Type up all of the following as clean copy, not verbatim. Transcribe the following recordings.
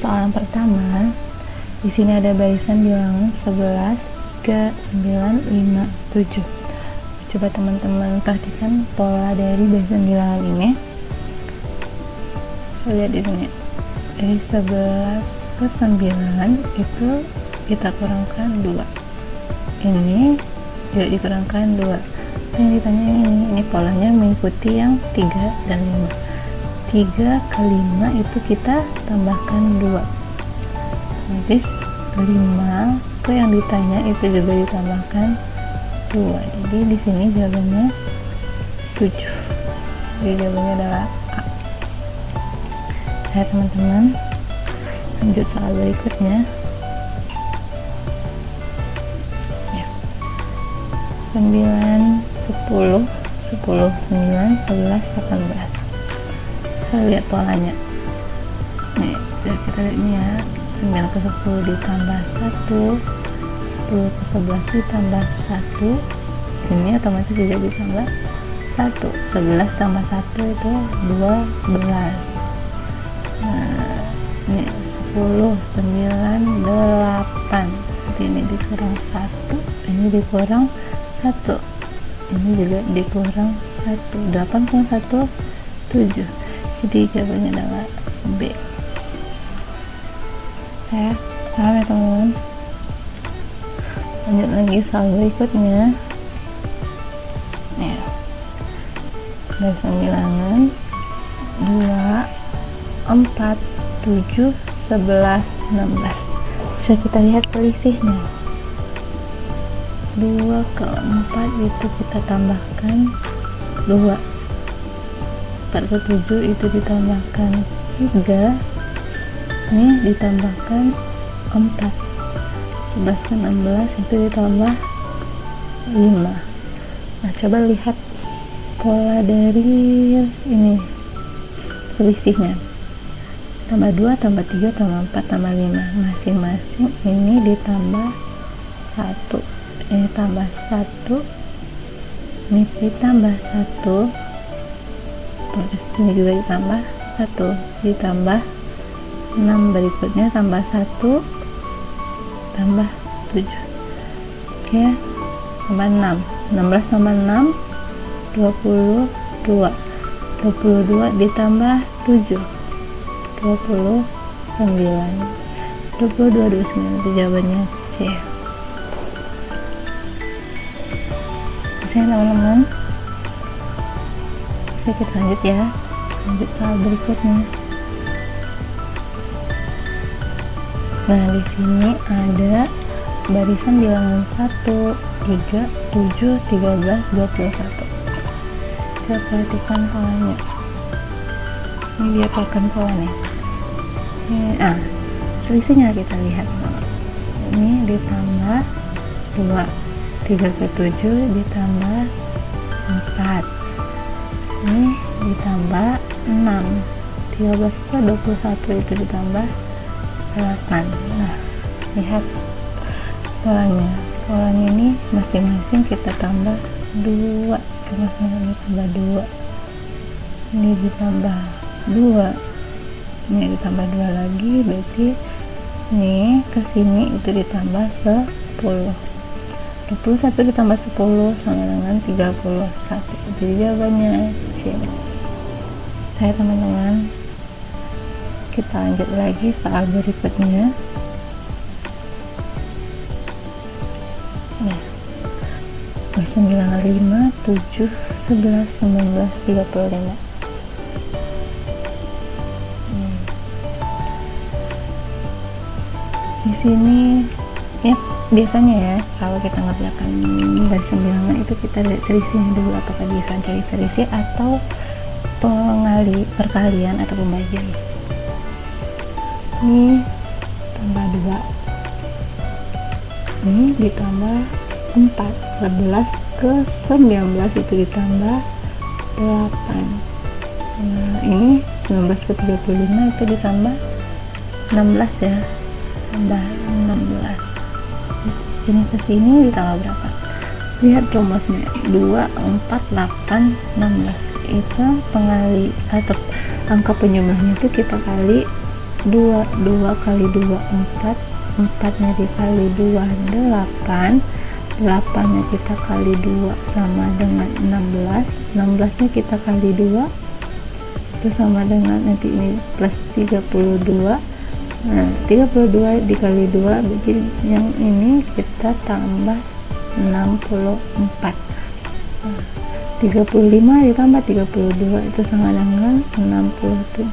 soalan pertama, di sini ada barisan bilangan 11, 3, 9, 5, 7. Coba teman-teman perhatikan pola dari barisan bilangan ini. Lihat di sini. Dari 11 ke 9 itu kita kurangkan 2. Ini juga dikurangkan 2. Yang ditanya ini polanya mengikuti yang 3 dan 5. 3 ke 5 itu kita tambahkan 2. Otomatis 5 ke yang ditanya itu juga ditambahkan 2. Jadi di sini jawabannya 7. Jadi jawabannya adalah A. Ya teman-teman, lanjut soal berikutnya. Ya. 9, 10, 10, 9, 11, 18. Kita lihat polanya. Nih, kita lihat ini ya. 9 ke 10 ditambah 1, 10 ke 11 ditambah 1, ini otomatis juga ditambah 1. 11 tambah 1 itu 12. Nah, ini 10, 9, 8. Jadi ini dikurang 1, ini dikurang 1, ini juga dikurang 1. 8 kurang 1, 7. Jadi jawabannya adalah B. Ya, paham ya teman-teman? Lanjut lagi soal berikutnya. Ya, barisan bilangan 2, 4, 7, 11, 16. Bisa kita lihat selisihnya. 2 ke 4 itu kita tambahkan 2. 4 ke 7 itu ditambahkan 3. Ini ditambahkan 4. 11 ke 16 itu ditambah 5. Nah, coba lihat pola dari ini selisihnya. Tambah 2, tambah 3, tambah 4, tambah 5. Masing-masing ini ditambah 1. Ini tambah 1. Ini ditambah 1. Terus ini juga ditambah 1. Ditambah 6 berikutnya tambah 1 tambah 7. Oke, tambah 6. 16 tambah 6 22. 22 ditambah 7 29. 22 29 itu jawabannya C. Oke teman-teman, kita lanjut ya. Lanjut soal berikutnya. Nah, di sini ada barisan bilangan 1, 3, 7, 13, 21. Kita perhatikan polanya. Ini dia pakan polanya. Selisihnya kita lihat. Ini ditambah 2. 3 ke 7 ditambah 4. Ini ditambah 6. 13 ke 21 itu ditambah 8. Nah, lihat polanya. Polanya ini masing-masing kita tambah 2. Ini tambah 2. Ini ditambah 2. Ini ditambah 2 lagi, berarti ini ke sini itu ditambah 10. 21 ditambah 10 sama dengan 31. Jadi jawabannya C. Saya teman-teman, kita lanjut lagi soal berikutnya. Ya, barisan bilangan 5, 7, 11, 19, 35. Di sini ya biasanya ya kalau kita ngerjakan barisan bilangan itu kita lihat selisihnya dulu, apakah bisa cari selisih atau perkalian atau pembagian. Ini tambah 2, ini ditambah 4. 11 ke 19 itu ditambah 8. Nah, ini 19 ke 35 itu ditambah 16 ya, tambah 16. Ini ke sini ditambah berapa? Lihat rumusnya, 2, 4, 8, 16. Itu pengali atau angka penyebabnya itu kita kali 2 kali 2 4, 4 nya dikali 2 8, 8 nya kita kali 2 sama dengan 16, 16 nya kita kali 2 itu sama dengan nanti ini plus 32. Nah 32 dikali 2 jadi yang ini kita tambah 64. 35 ditambah 32 itu sama dengan 67.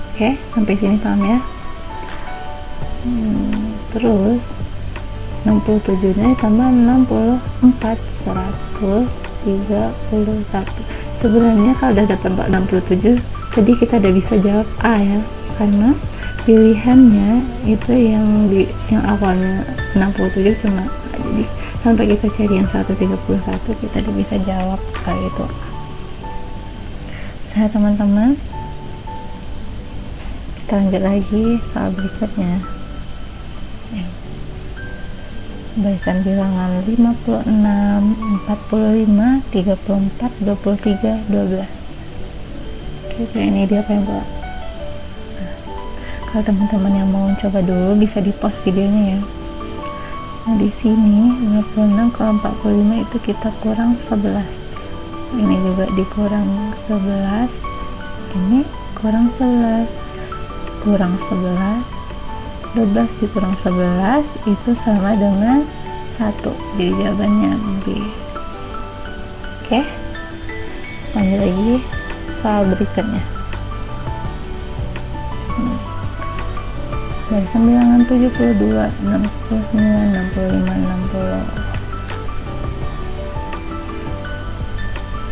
Oke, sampai sini paham ya. Terus 67 nya ditambah 64, 131. Sebenarnya kalau udah dapat 67 jadi kita udah bisa jawab A ya, karena pilihannya itu yang awalnya 67 cuma A. Jadi sampai kita cari yang 131 kita udah bisa jawab kalau itu A. Saya teman-teman, kita lanjut lagi soal berikutnya. Barisan bilangan 56, 45, 34, 23, 12. Oke, ini dia pembuat. Kalau teman-teman yang mau coba dulu bisa di pause videonya ya. Nah di sini 56 ke 45 itu kita kurang 11. Ini juga dikurang 11. Ini kurang 11. Kurang 11. 12 dikurang 11 itu sama dengan 1. Jadi jawabannya B. Oke, lanjut lagi soal berikutnya. Barisan bilangan 72, 69, 65,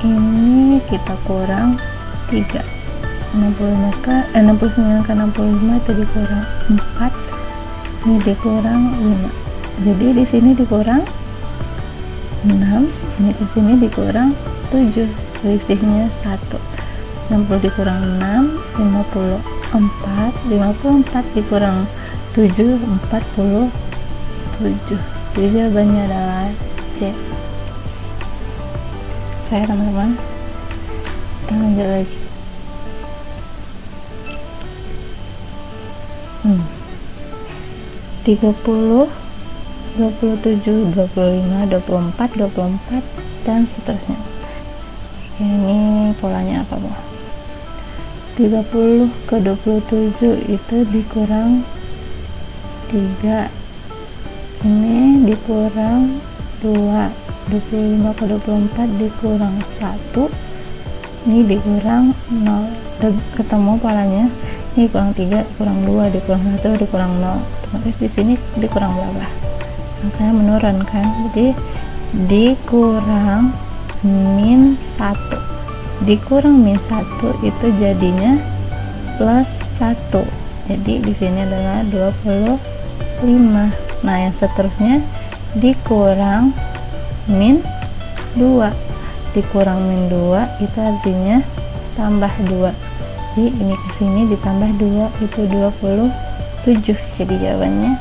60. Ini kita kurang 3. 69 ke 65 itu dikurang 4, ini dikurang 5. Jadi di sini dikurang 6, ini di sini dikurang 7, selisihnya 1. 60 dikurang 6, 54, 54 dikurang 7, 47. Jadi jawabannya adalah C. Saya teman-teman, kita lanjut lagi. 30, 27, 25, 24, 24 dan seterusnya. Ini polanya apa Bu? 30 ke 27 itu dikurang 3, ini dikurang 2, 25 ke 24 dikurang 1, ini dikurang 0. Ketemu polanya, ini kurang 3, kurang 2, dikurang 1, dikurang 0. Otomatis di sini dikurang berapa? Makanya menurun kan, jadi dikurang min 1. Dikurang min 1 itu jadinya plus 1. Jadi di sini adalah 25. Nah, yang seterusnya dikurang min 2. Dikurang min 2 itu artinya tambah 2. Jadi ini ke sini ditambah 2 itu 27. Jadi jawabannya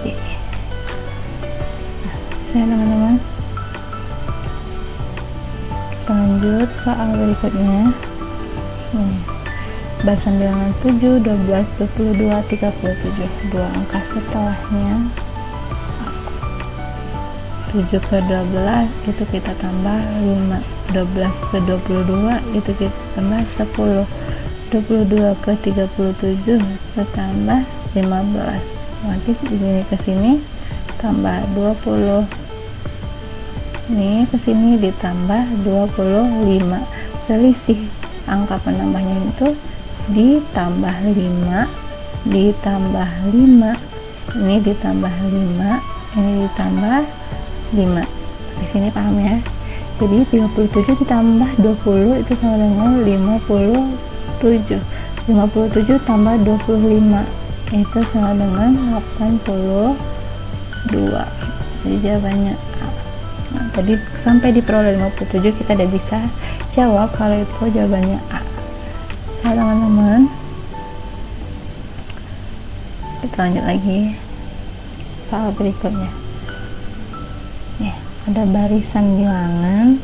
D. Nah, teman-teman, kita lanjut soal berikutnya. Barisan bilangan 7, 12, 22, 37. Dua angka setelahnya 7 ke 12 itu kita tambah 5, 12 ke 22 itu kita tambah 10, 22 ke 37 kita tambah 15. Nanti ini ke sini tambah 20, ini ke sini ditambah 25. Selisih angka penambahnya itu ditambah 5, ditambah 5, ini ditambah 5, ini ditambah 5. Di sini paham ya? Jadi 37 ditambah 20 itu sama dengan 57. 57 tambah 25 itu sama dengan 82. Jadi jawabannya A. Nah, tadi sampai di peroleh 57 kita udah bisa jawab kalau itu jawabannya A. Nah, teman-teman, kita lanjut lagi soal berikutnya. Nih, ada barisan bilangan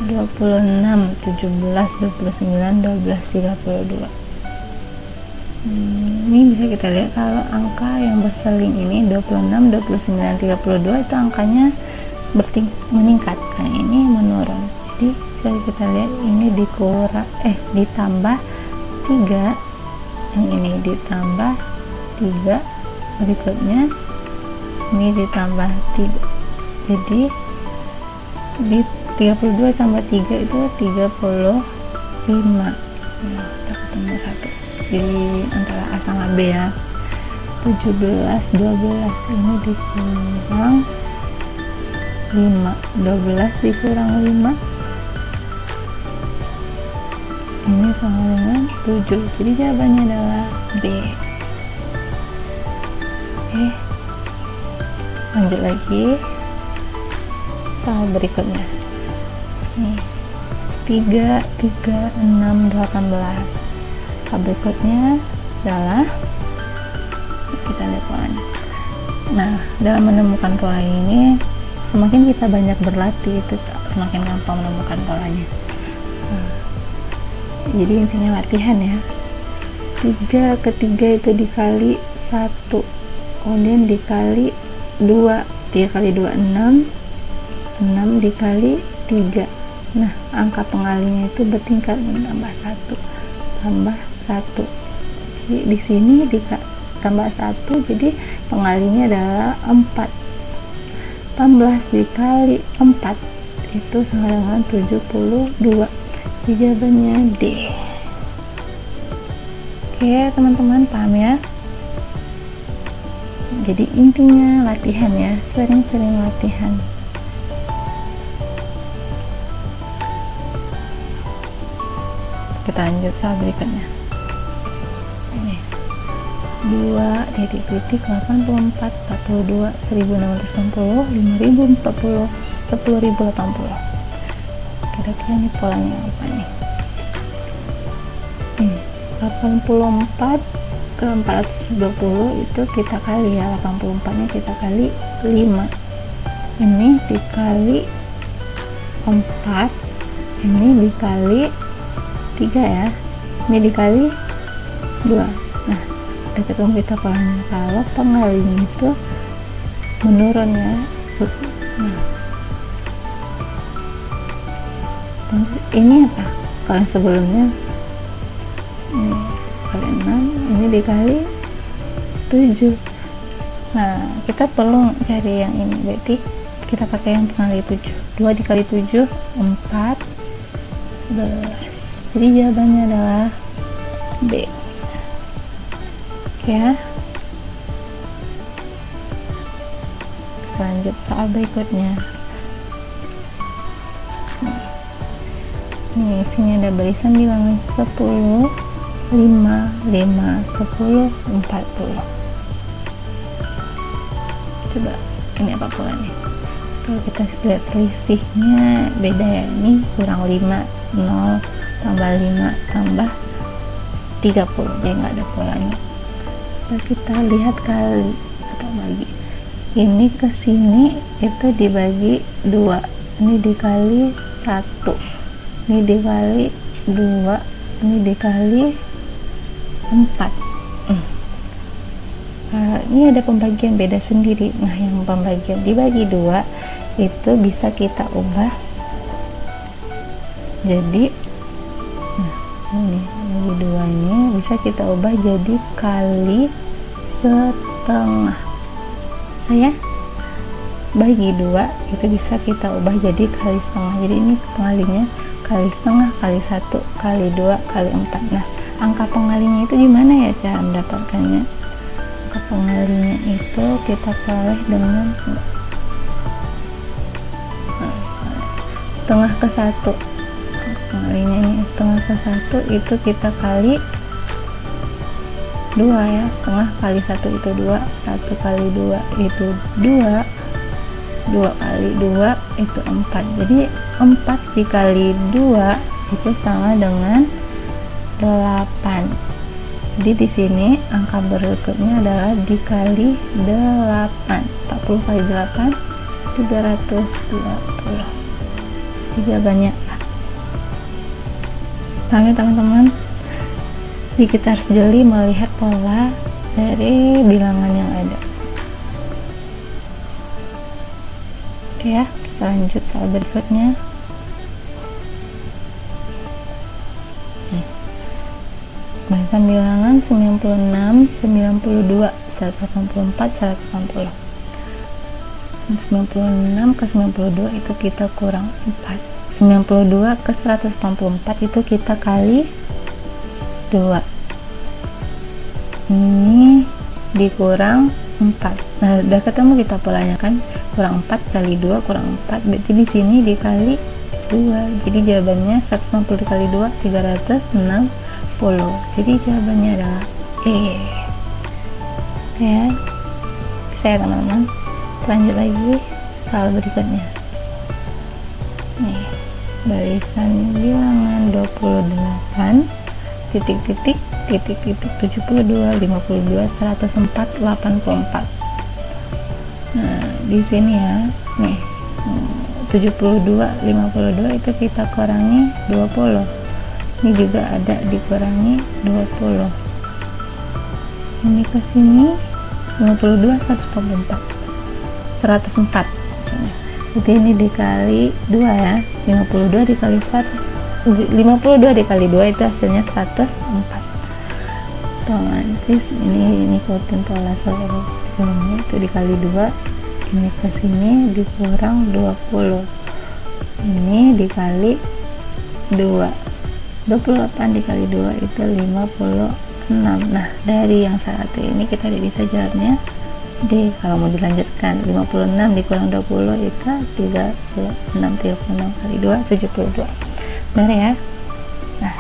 26, 17, 29, 12, 32. Ini bisa kita lihat kalau angka yang berseling ini 26, 29, 32 itu angkanya meningkat, kan ini menurun. Jadi bisa kita lihat ini ditambah 3, yang ini ditambah 3, berikutnya ini ditambah 3, jadi di 32 tambah 3 itu 35. Nah, kita ketemu 1 di antara A sama B ya. 17, 12 ini dikurang 5, 12 dikurang 5 ini sama dengan 7, jadi jawabannya adalah B. Oke, lanjut lagi soal berikutnya. Nih, 3, 6, 18. Soal berikutnya adalah, kita lihat polanya. Nah, dalam menemukan pola ini, semakin kita banyak berlatih itu semakin gampang menemukan polanya. Jadi intinya latihan ya. 3 ketiga itu dikali 1, kemudian dikali 2, 3 kali 2 6, 6 dikali 3. Nah, angka pengalinya itu bertingkat, menambah 1 tambah 1. Jadi di sini tambah 1, jadi pengalinya adalah 4. 18 dikali 4 itu sama dengan 72. Jawabannya D. Oke teman-teman, paham ya? Jadi intinya latihan ya, sering-sering latihan. Kita lanjut soal berikutnya. Ini 2,84, 42, 1660, 5040, 10.080. Kira-kira ini polanya apa nih? 84 ke 420 itu kita kali ya, 84 nya kita kali 5, ini dikali 4, ini dikali 3 ya, ini dikali 2. Nah, udah ketemu kita polanya. Kalau pengalinya itu menurun ya. Nah, ini apa? Kalau sebelumnya ini kali 6, ini dikali 7. Nah, kita perlu cari yang ini, berarti kita pakai yang pengali 7. 2 dikali 7 14. Jadi jawabannya adalah B. Oke ya. Lanjut soal berikutnya. Ini isinya ada barisan bilangan 10, 5, 5, 10, 40. Coba ini apa pula nih? Kalau kita lihat selisihnya beda ya, ini kurang 5, 0 tambah 5 tambah 30, jadi nggak ada polanya. Nah, kita lihat kali atau bagi, ini ke sini itu dibagi 2, ini dikali 1, ini dikali 2, ini dikali 4. Ini ada pembagian beda sendiri. Nah, yang pembagian dibagi 2 itu bisa kita ubah jadi, ini bagi 2 ini bisa kita ubah jadi kali setengah. Nah ya, bagi 2 itu bisa kita ubah jadi kali setengah. Jadi ini pengalinya kali setengah, kali 1, kali 2, kali 4. Nah, angka pengalinya itu gimana ya cara mendapatkannya? Angka pengalinya itu kita peroleh dengan setengah ke 1. Pengalinya ini setengah ke 1 itu kita kali 2 ya, setengah kali 1 itu 2, 1 kali 2 itu 2, 2 kali 2 itu 4. Jadi 4 dikali 2 itu sama dengan 8. Jadi di sini angka berikutnya adalah dikali 8. 40 kali 8 320. Jawabannya A. Paham ya teman-teman? Jadi kita harus jeli melihat pola dari bilangan yang ada. Oke ya, kita lanjut soal berikutnya. Banyakkan bilangan 96, 92, 184, 180. 96 ke 92 itu kita kurang 4. 92 ke 184 itu kita kali 2. Ini dikurang 4. Nah, udah ketemu kita polanya kan? Kurang 4 kali 2 kurang 4. Berarti di sini dikali 2. Jadi jawabannya 160 dikali 2 360. Jadi jawabannya adalah E. Ya. Bisa ya teman-teman? Lanjut lagi soal berikutnya. Nih, barisan bilangan 28 titik-titik titik-titik 72 52 104 84. Nah, di sini ya. Nih, 72 52 itu kita kurangi 20. Ini juga ada dikurangi 20. Ini ke sini 52 144. 104. Jadi ini dikali 2 ya. 52 dikali 52 dikali 2 itu hasilnya 104. Otomatis ini ikutin pola soal itu dikali 2, ini ke sini dikurang 20. Ini dikali 2. 28 dikali 2 itu 56. Nah, dari yang satu ini kita bisa jawabnya D. Kalau mau dilanjutkan 56 dikurang 20 itu 36 kali 2 72. Benar ya? Nah,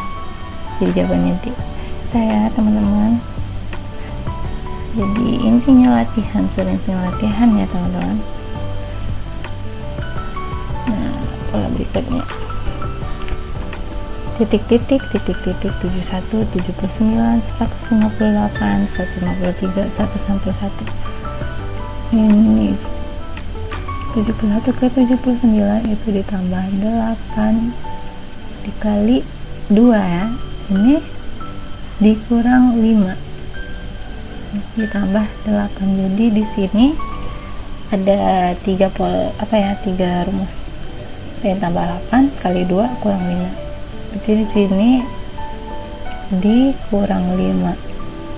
jadi jawabannya D. Saya teman-teman. Jadi intinya latihan, sering-sering latihan ya teman-teman. Nah, pola berikutnya. Titik-titik, titik-titik 71, 79, 158, 153, 161. Ini 71 ke 79 itu ditambah 8 dikali 2 ya. Ini dikurang 5 ditambah 8. Jadi di sini ada 3 rumus. Yang tambah 8 kali 2 kurang 5. Jadi di sini dikurang 5.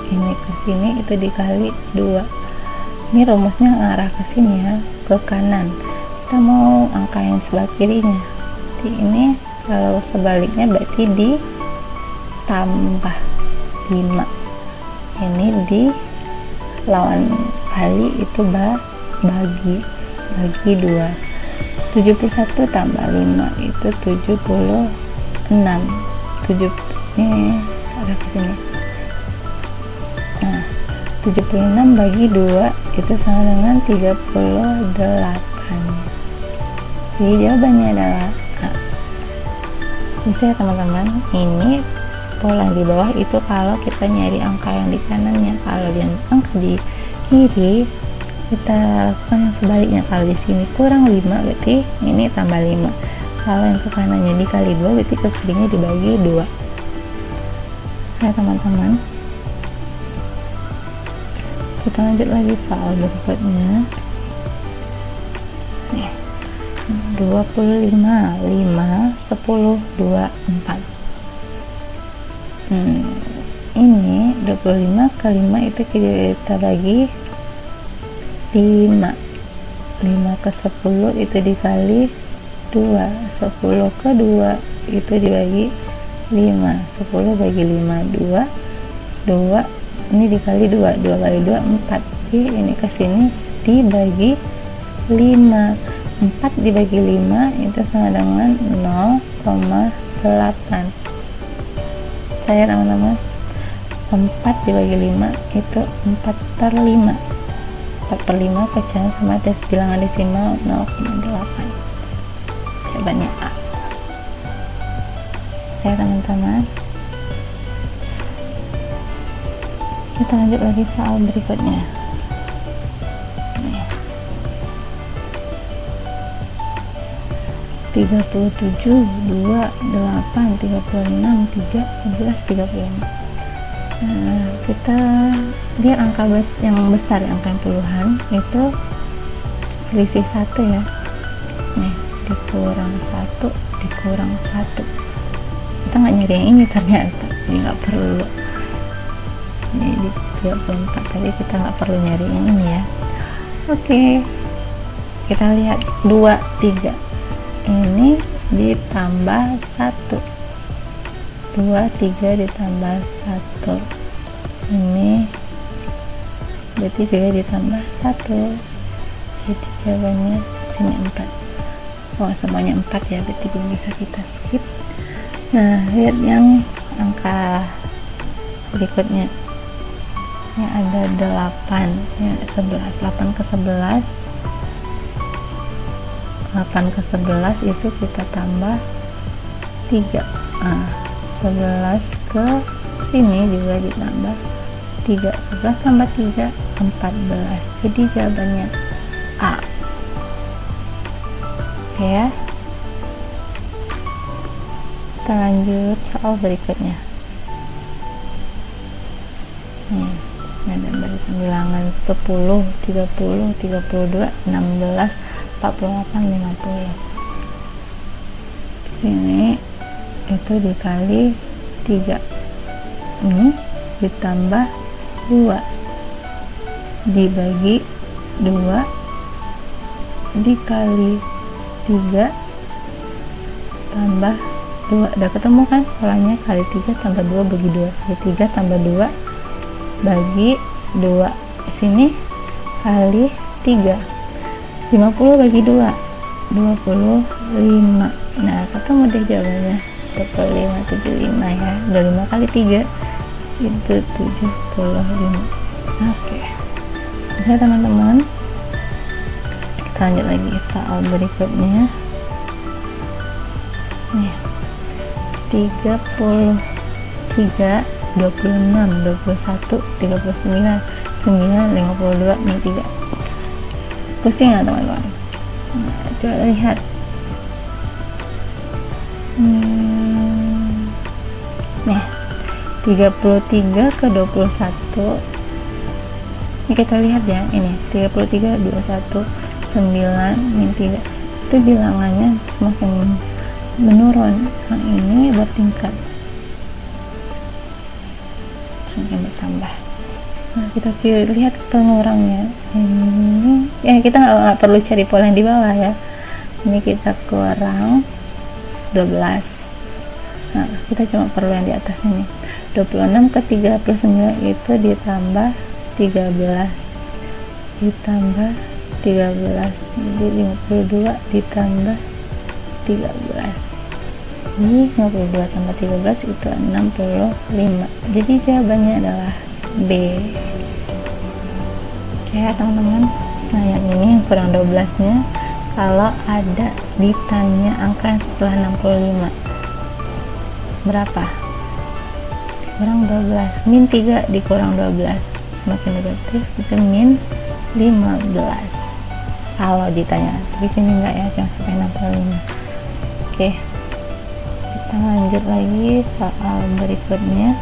Ini ke sini itu dikali 2. Ini rumusnya arah ke sini ya, ke kanan. Kita mau angka yang sebelah kirinya. Jadi ini kalau sebaliknya berarti ditambah 5. Ini di lawan kali itu bagi 2. 71 tambah 5 itu 76. 7 ini arah ke sini. Nah, 76 bagi 2 itu sama dengan 38. Jadi jawabannya adalah A. Bisa ya teman-teman. Ini pola di bawah itu kalau kita nyari angka yang di kanannya. Kalau yang angka di kiri kita lakukan yang sebaliknya. Kalau di sini kurang 5 berarti ini tambah 5. Kalau yang ke kanannya dikali 2 berarti ke kirinya dibagi 2. Ya teman-teman. Kita lanjut lagi soal berikutnya. Nih, 25 5 10 2 4. Ini 25 ke 5 itu kita bagi 5. 5 ke 10 itu dikali 2. 10 ke 2 itu dibagi 5. 10 bagi 5 2 ini dikali 2 kali 2 4. Jadi ini ke sini dibagi 5. 4 dibagi 5 itu sama dengan 0,8. Saya teman-teman, 4 dibagi 5 itu 4/5. 4/5 kecil sama tes bilangan desimal 0,8. Jawabannya A. Saya teman-teman. Kita lanjut lagi soal berikutnya. 37 2 8 36 3 11 35. Kita lihat angka yang besar, angka yang puluhan itu selisih 1 ya. Nih, dikurang 1 dikurang 1, kita nggak nyari yang ini ternyata, jadi nggak perlu. Ini di 34 tadi kita nggak perlu nyari yang ini ya. Oke, kita lihat 2, 3 ini ditambah 1, 2, 3 ditambah 1 ini berarti 3 ditambah 1, jadi jawabannya sini 4. Oh, semuanya 4 ya, berarti belum bisa kita skip. Nah, lihat yang angka berikutnya, yang ada 8 ya, 11, 8 ke 11 itu kita tambah 3. Nah, 11 ke sini juga ditambah 3, 11 tambah 3 14, jadi jawabannya A. Oke ya, kita lanjut soal berikutnya. Nih, ada barisan bilangan 10, 30, 32, 16, 48, 50. Sini itu dikali 3, ini ditambah 2 dibagi 2 dikali 3 tambah 2, udah ketemu kan polanya, kali 3 tambah 2 bagi 2, kali 3 tambah 2 bagi 2, sini kali 3, 50 bagi 2 25. Nah, ketemu deh jawabannya 25, 75 ya, 25 kali 3 itu 75. Oke, bisa teman-teman. Kita lanjut lagi soal berikutnya. Nih, 33, 26, 21, 39, 9, 52, ini 3. Pusing nggak teman-teman? Nah, coba lihat. Nih, 33 ke 21. Ini kita lihat ya, ini 33, 21, 9, min 3. Itu bilangannya semakin menurun, yang ini bertingkat, semakin bertambah. Nah, kita lihat pengurangnya. Ini ya, kita nggak perlu cari pola yang di bawah ya. Ini kita kurang 12. Nah, kita cuma perlu yang di atas ini. 26 ke 39 itu ditambah 13 ditambah 13, jadi 52 ditambah 13, ini 52 tambah 13 itu 65, jadi jawabannya adalah B. Oke ya teman-teman. Nah, yang ini yang kurang 12 nya, kalau ada ditanya angka setelah 65 berapa, kurang 12, min 3 dikurang 12 semakin negatif, itu min 15 kalau ditanya. Tapi sini enggak ya, cuma sampai 65. Oke, kita lanjut lagi soal berikutnya.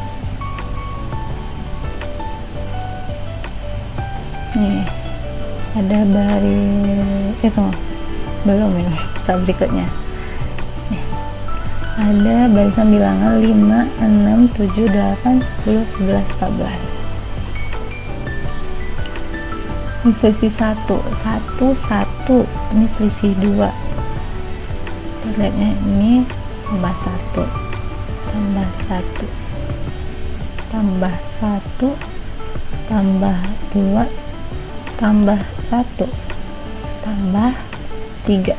Nih, ada baris itu belum ya, soal berikutnya. Nih, ada barisan bilangan 5, 6, 7, 8, 10, 11, 14. Ini selisih 1, 1, 1, ini selisih 2. Lihatnya ini tambah 1, tambah 1, tambah 1, tambah 2, tambah 1, tambah 3,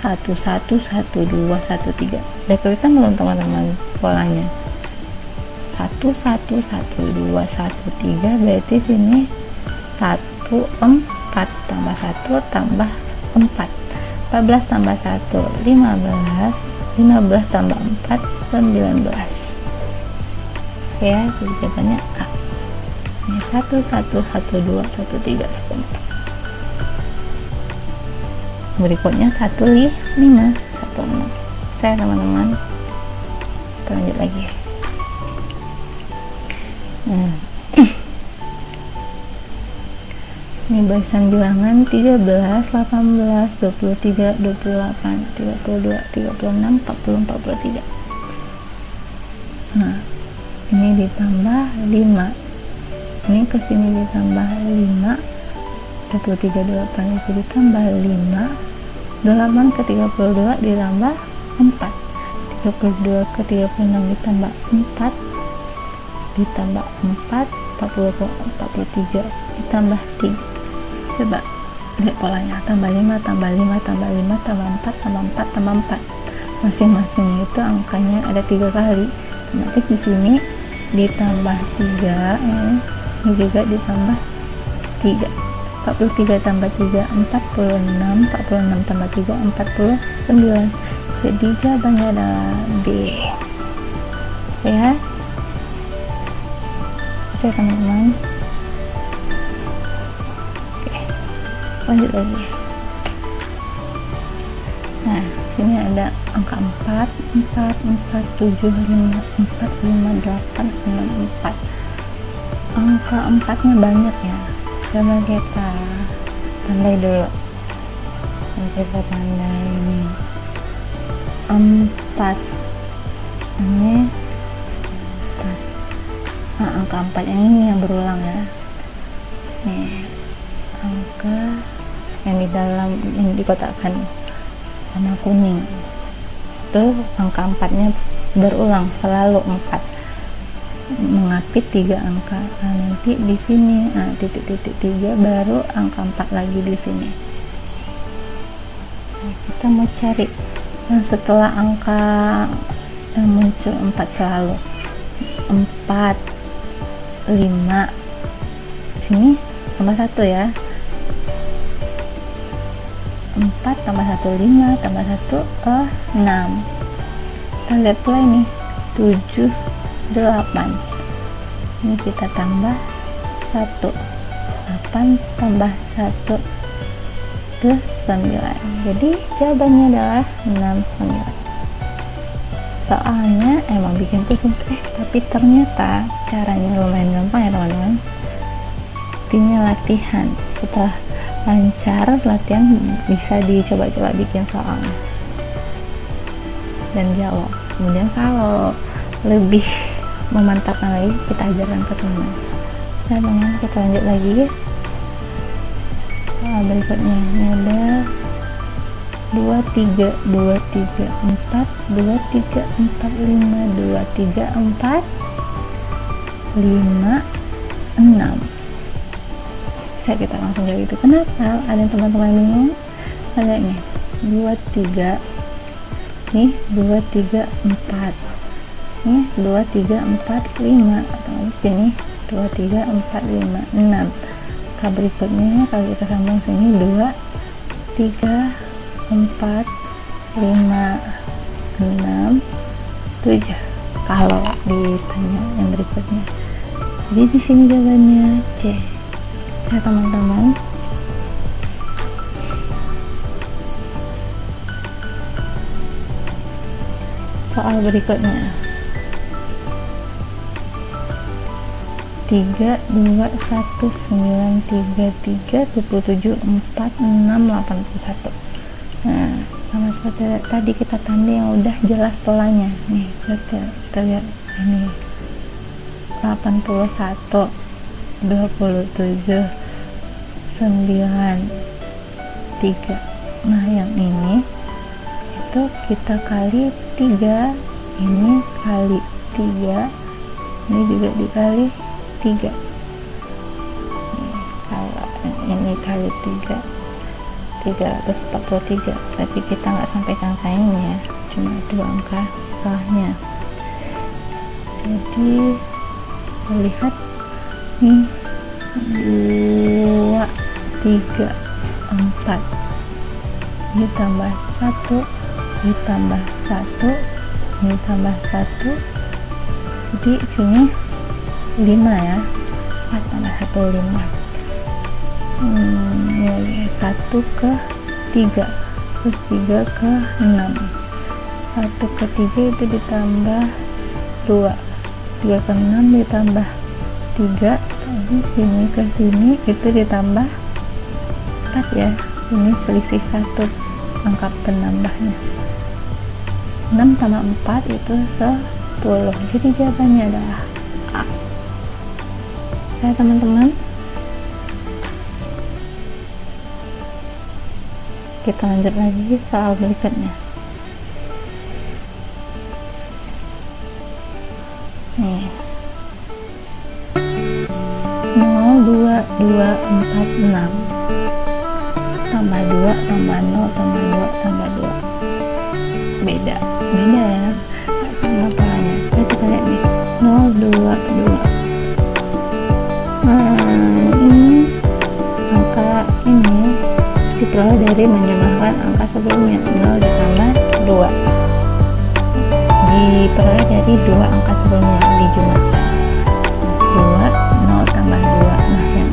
1, 1, 1, 2, 1, 3. Udah kelihatan belum teman-teman polanya? 1, 1, 1, 2, 1, 3, berarti sini 1, 4 tambah 1 tambah 4, 14 tambah 1, 15, 15 tambah 4, 19. Ya, jadi jawabannya A. Ini 1, 1, 1, 2, 1, 3, 1, 4. Berikutnya 1, 5, 1, 6. Saya teman-teman, kita lanjut lagi. Nah, ini barisan bilangan 13, 18, 23, 28, 32, 36, 40, 43. Nah, ini ditambah 5, ini kesini ditambah 5, 23, 28 itu ditambah 5, 8 ke 32 ditambah 4, 32 ke 36 ditambah 4, ditambah 4, 40 ke 43 ditambah 3. Coba lihat polanya, tambah 5, tambah 5, tambah 5, tambah 4, tambah 4, tambah 4. Masing-masing itu angkanya ada 3 kali. Otomatis di sini ditambah 3, ini juga ditambah 3. 43 tambah 3, 46, 46 tambah 3, 49. Jadi jawabannya adalah B. Ya, saya teman-teman. Oke, lanjut lagi. Nah, sini ada angka 4, 4, 4, 7, 5, 4, 5, 8, 6, 4. Angka 4-nya banyak ya. Coba kita tandai dulu. Kita tandai ini 4. Ini 4. Nah, angka 4 yang ini yang berulang ya. Nih, angka yang di dalam yang dikotakkan warna kuning itu angka 4-nya berulang selalu 4, mengapit 3 angka. Nah, nanti di sini titik-titik 3 baru angka 4 lagi di sini. Nah, kita mau cari yang setelah angka yang muncul 4 selalu 4, 5, sini tambah 1 ya, 4 tambah 1, 5 tambah 1, 6. Kita lihat pula ini 7, 8. Ini kita tambah 1, 8 tambah 1 ke 9. Jadi jawabannya adalah 69. Soalnya emang bikin pusing, tapi ternyata caranya lumayan gampang ya teman-teman. Intinya latihan. Setelah lancar latihan bisa dicoba-coba bikin soalnya dan jawab. Kemudian kalau lebih memantapkan lagi kita ajarkan ke teman. Nah teman, kita lanjut lagi ya. Berikutnya ini ada 2, 3, 2, 3, 4, 2, 3, 4, 5, 2, 3, 4, 5, 6. Bisa kita langsung jawab itu. Kenapa? Ada teman-teman bingung? Ada nih 2, 3, nih 2, 3, 4, nih 2, 3, 4, 5, atau di sini 2, 3, 4, 5, 6. Berikutnya kalau kita sambung sini 2, 3, 4, 5, 6, 7. Kalau ditanya yang berikutnya, jadi di sini jawabannya C ya teman-teman. Soal berikutnya 3, 2, 1, 9, 3, 3, 27, 4, 6, 81. Nah, sama seperti tadi kita tanda yang udah jelas polanya. Nih, kita lihat ini 81, 27, 9, 3. Nah, yang ini itu kita kali 3, ini kali 3, ini juga dikali 3. Kalau ini kali 3, 343. Tapi kita nggak sampai ke angka ini ya, cuma 2 angka bawahnya. Jadi lihat nih 2, 3, 4 ditambah 1 ditambah 1 ditambah 1, jadi sini 5 ya, 4 tambah 1, 5. 1 ke 3 terus 3 ke 6, 1 ke 3 itu ditambah 2, 3 ke 6 ditambah 3, sini ke sini itu ditambah 4 ya, ini selisih 1 angka penambahnya. 6 tambah 4 itu 10, jadi jawabannya adalah A ya teman-teman. Kita lanjut lagi soal berikutnya. Nih 0, 2, 2, 4, 6 tambah 2 tambah 0 tambah 2 tambah 2 beda ya, nggak sama polanya. Kita lihat nih 0, 2, 2. Ini angka ini diperoleh dari menjumlahkan angka sebelumnya. 0 ditambah 2 diperoleh dari 2 angka sebelumnya dijumlahkan. 2, 0 tambah 2. Nah yang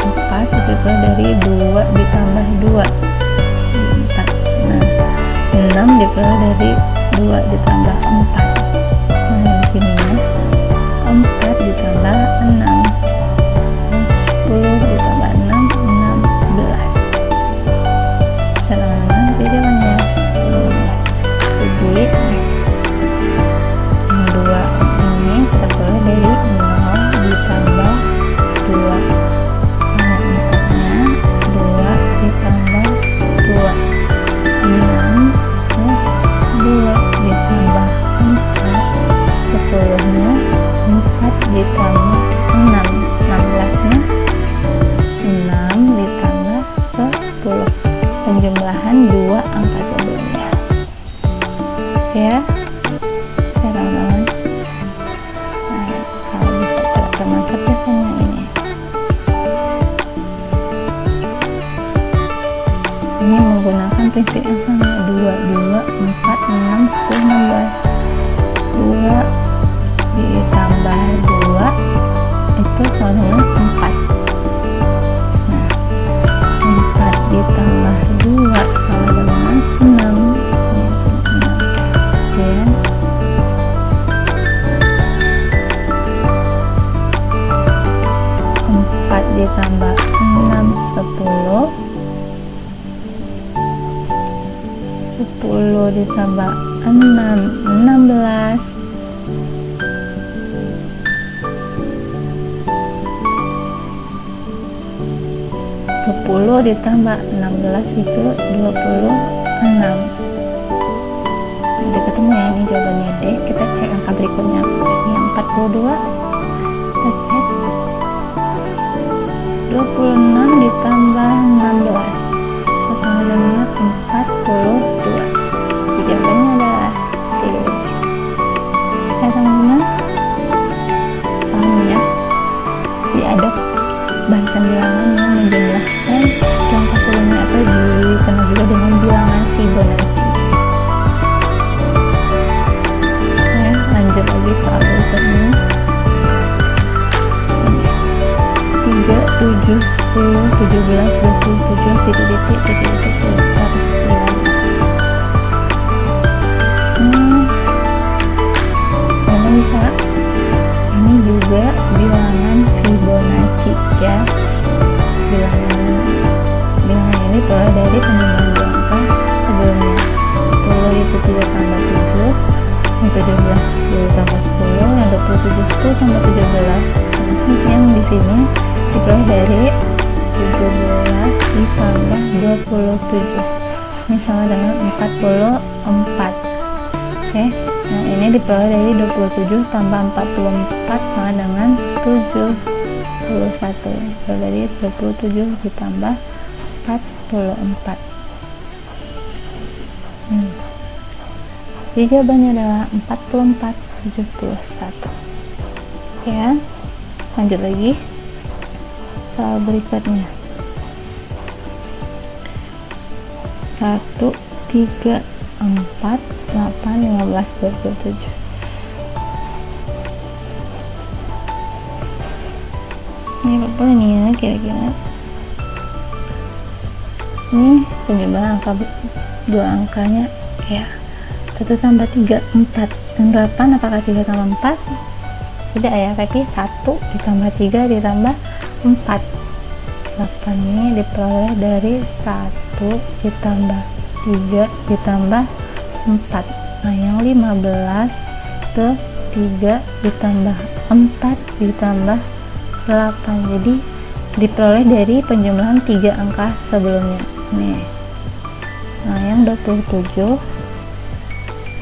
4 itu diperoleh dari 2 ditambah 2, 4. Nah 6 diperoleh dari 2 ditambah 4. Nah di sini ya 4 ditambah 6, 10 ditambah 6, 16. Sekarang jawabannya 10. Jadi yang 2 ini kita peroleh dari 0 ditambah 2. Nah 4-nya 2 ditambah 2, 6 ya, 2 ditambah 4, 10-nya 4 ditambah 6, 16-nya 6 ditambah 10, penjumlahan 2 angka sebelumnya ya teman-teman. Nah kalau bisa teman kerjakannya ini menggunakan prinsip yang sama. 2, 2, 4, 6, 10, 16. 2 ditambah 2 itu sama dengan 4. Nah 4 ditambah 2 sama dengan 6 ya. 4 ditambah 6, 10. 10 ditambah 6, 16. 10 ditambah 16 itu 26. Udah ketemu ya, ini jawabannya D. Kita cek angka berikutnya. Ini yang 42. Kita cek 26 ditambah 16 sama dengan 42. Jawabannya adalah D. Ya teman-teman, paham ya? Jadi ada bahasan bilangan yang menjumlahkan angka sebelumnya atau dikenal juga dengan bilangan Fibonacci. Ya, lanjut lagi soal berikutnya. 3, 7, 10, 17, 27, titik-titik, titik-titik, 105. Mana bisa? Ini juga bilangan Fibonacci ya. Bilangan ini keluar dari penjumlahan dua angka sebelumnya. 10 itu 3 tambah 7, yang 17 10 tambah 10, yang 27 10 tambah 17. Yang di sini diperoleh dari 17 ditambah 27. Ini sama dengan 44. Oke, yang ini diperoleh dari 27 tambah 44 sama dengan 71. Dari 27 ditambah 44. Jadi jawabannya adalah 44, 71. Ya, lanjut lagi soal berikutnya. 1, 3, 4, 8, 15, 27. Ini apa nih ya kira-kira? Ini penjumlahan angka dua angkanya ya. 1 tambah 3, 4. Dan 8 apakah 3 tambah 4? tidak ya, tapi 1 ditambah 3 ditambah 4. 8 ini diperoleh dari 1 ditambah 3 ditambah 4. Nah, yang 15 itu 3 ditambah 4 ditambah 8. Jadi diperoleh dari penjumlahan 3 angka sebelumnya nih. Nah, yang 27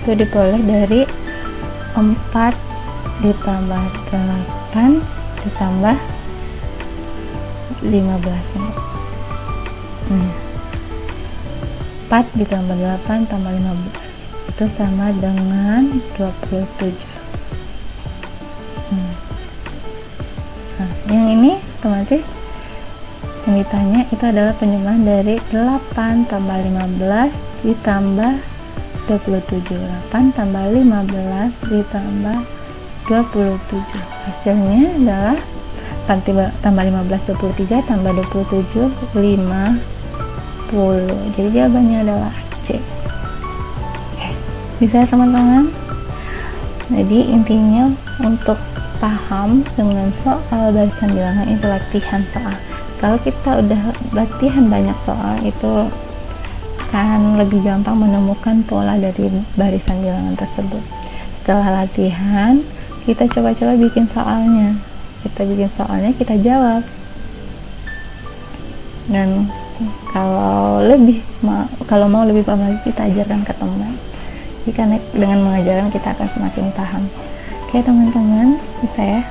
itu diperoleh dari 4 ditambah 8 ditambah 15 ya. 4 ditambah 8 tambah 15 itu sama dengan 27. Nah, yang ini otomatis yang ditanya itu adalah penjumlahan dari 8 tambah 15 ditambah 27. 8 tambah 15 ditambah 27. Hasilnya adalah 8 tambah 15 23 tambah 27 50. Jadi jawabannya adalah C. Oke, bisa teman-teman? Jadi intinya untuk paham dengan soal barisan bilangan itu latihan soal. Kalau kita udah latihan banyak soal itu akan lebih gampang menemukan pola dari barisan bilangan tersebut. Setelah latihan, kita coba-coba bikin soalnya. Kita jawab. Dan kalau mau lebih paham lagi, kita ajarkan ke teman. Jadi karena dengan mengajarkan kita akan semakin paham. Oke teman-teman, bisa ya.